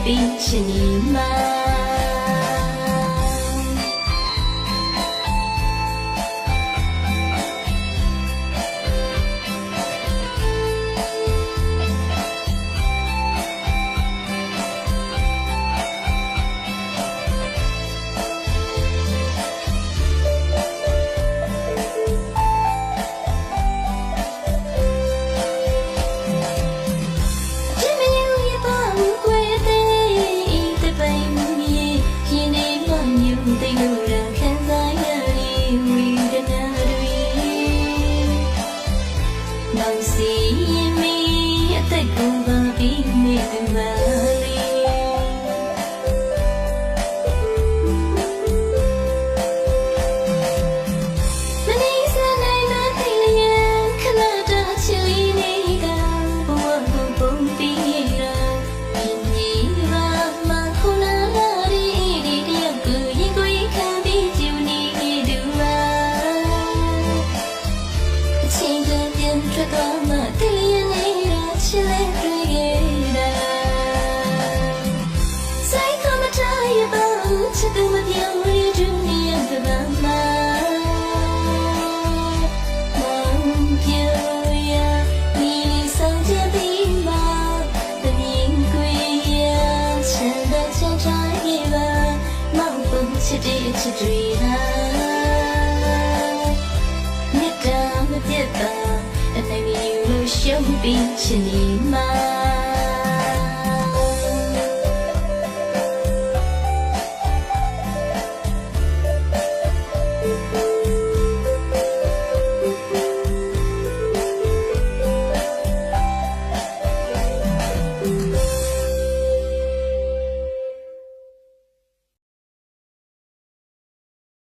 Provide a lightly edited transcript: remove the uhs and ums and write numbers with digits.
ပြီးချင်နေမှာနောင်စီရင်မီအသက်ကိုပါပြီးနေသူပါလေမနေစနိုင်မသိလျက်ခလာတာချီလေးနေကဘဝကိုပုံပြီးရင်းကြီးပါမခုနာလာရီဒီတယောက်ကိုရင်ကိုခံပြီးကျူနေသူပါအချင်းတည်းပြန်ထွက်သွားချစ်တဲ့ချစ်တွေဟာမြတ်တာမပြတ်တာအနိုင်ယူလို့ရှုံးပြီးချင်နေမှာ